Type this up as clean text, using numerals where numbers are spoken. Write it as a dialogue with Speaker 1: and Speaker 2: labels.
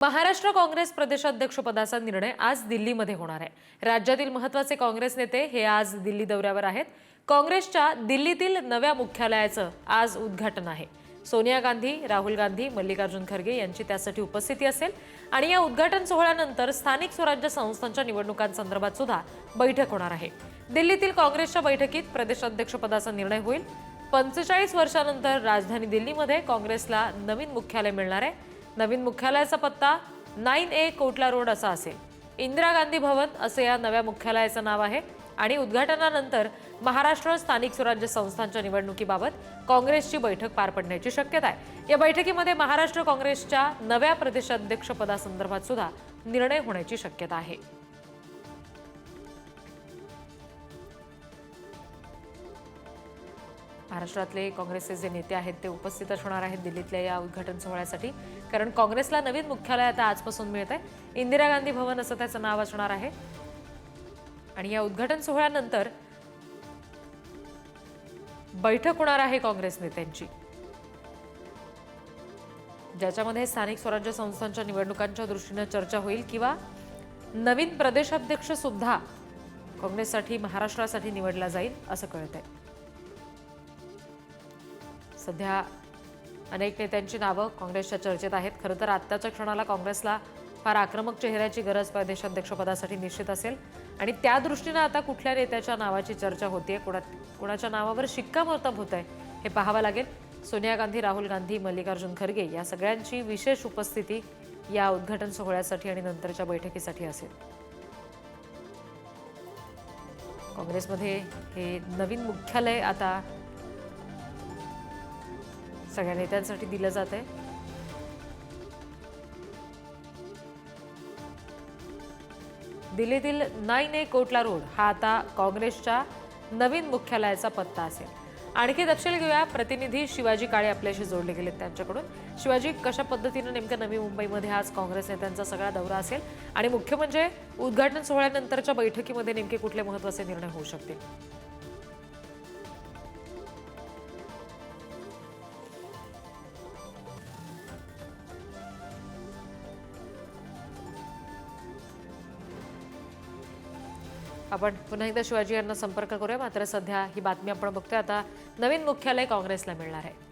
Speaker 1: महाराष्ट्र काँग्रेस प्रदेशाध्यक्षपदाचा निर्णय आज दिल्लीमध्ये होणार आहे। राज्यातील महत्त्वाचे काँग्रेस नेते हे आज दिल्ली दौऱ्यावर आहेत। काँग्रेसच्या दिल्लीतील नव्या मुख्यालयाचं आज उद्घाटन आहे। सोनिया गांधी, राहुल गांधी, मल्लिकार्जुन खरगे यांची त्यासाठी उपस्थिती असेल आणि या उद्घाटन सोहळ्यानंतर स्थानिक स्वराज्य संस्थांच्या निवडणुकांसंदर्भात सुद्धा बैठक होणार आहे। दिल्लीतील काँग्रेसच्या बैठकीत प्रदेशाध्यक्षपदाचा निर्णय होईल। 45 वर्षांनंतर राजधानी दिल्लीमध्ये काँग्रेसला नवीन मुख्यालय मिळणार आहे। नवीन मुख्यालयाचा पत्ता 9A कोटला रोड असा असेल। इंदिरा गांधी भवन असे या नव्या मुख्यालयाचं नाव आहे आणि उद्घाटनानंतर महाराष्ट्र स्थानिक स्वराज्य संस्थांच्या निवडणुकीबाबत काँग्रेसची बैठक पार पडण्याची शक्यता आहे। या बैठकीमध्ये महाराष्ट्र काँग्रेसच्या नव्या प्रदेशाध्यक्षपदासंदर्भात सुद्धा निर्णय होण्याची शक्यता आहे। महाराष्ट्रातले काँग्रेसचे जे नेते आहेत ते उपस्थित असणार आहेत दिल्लीतल्या या उद्घाटन सोहळ्यासाठी, कारण काँग्रेसला नवीन मुख्यालय आता आजपासून मिळत आहे। इंदिरा गांधी भवन असं त्याचं नाव असणार आहे आणि या उद्घाटन सोहळ्यानंतर बैठक होणार आहे काँग्रेस नेत्यांची, ज्याच्यामध्ये स्थानिक स्वराज्य संस्थांच्या निवडणुकांच्या दृष्टीने चर्चा होईल किंवा नवीन प्रदेशाध्यक्ष सुद्धा काँग्रेससाठी महाराष्ट्रासाठी निवडला जाईल असं कळतंय। सध्या अनेक नेत्यांची नावं काँग्रेसच्या चर्चेत आहेत। खरं तर आत्ताच्या क्षणाला काँग्रेसला फार आक्रमक चेहऱ्याची गरज प्रदेशाध्यक्षपदासाठी निश्चित असेल आणि त्या दृष्टीने आता कुठल्या नेत्याच्या नावाची चर्चा होतीये, कोणाच्या नावावर शिक्कामोर्तब होत आहे हे पाहावं लागेल। सोनिया गांधी, राहुल गांधी, मल्लिकार्जुन खरगे या सगळ्यांची विशेष उपस्थिती या उद्घाटन सोहळ्यासाठी आणि नंतरच्या बैठकीसाठी असेल। काँग्रेसमध्ये हे नवीन मुख्यालय आता सगळ्या नेत्यांसाठी दिलं जात आहे। दिल्लीतील 9A कोटला रोड हा आता काँग्रेसच्या नवीन मुख्यालयाचा पत्ता असेल। आणखी तपशील घेऊया, प्रतिनिधी शिवाजी काळे आपल्याशी जोडले गेलेत त्यांच्याकडून। शिवाजी, कशा पद्धतीने नेमकं नवी मुंबईमध्ये आज काँग्रेस नेत्यांचा सगळा दौरा असेल आणि मुख्य म्हणजे उद्घाटन सोहळ्यानंतरच्या बैठकीमध्ये नेमके कुठले महत्त्वाचे निर्णय होऊ शकतील? आपण पुन्हा एकदा शिवाजी यांना संपर्क करूया, मात्र सध्या ही बातमी आपण बघतोय आता नवीन मुख्यालय काँग्रेसला मिळणार आहे।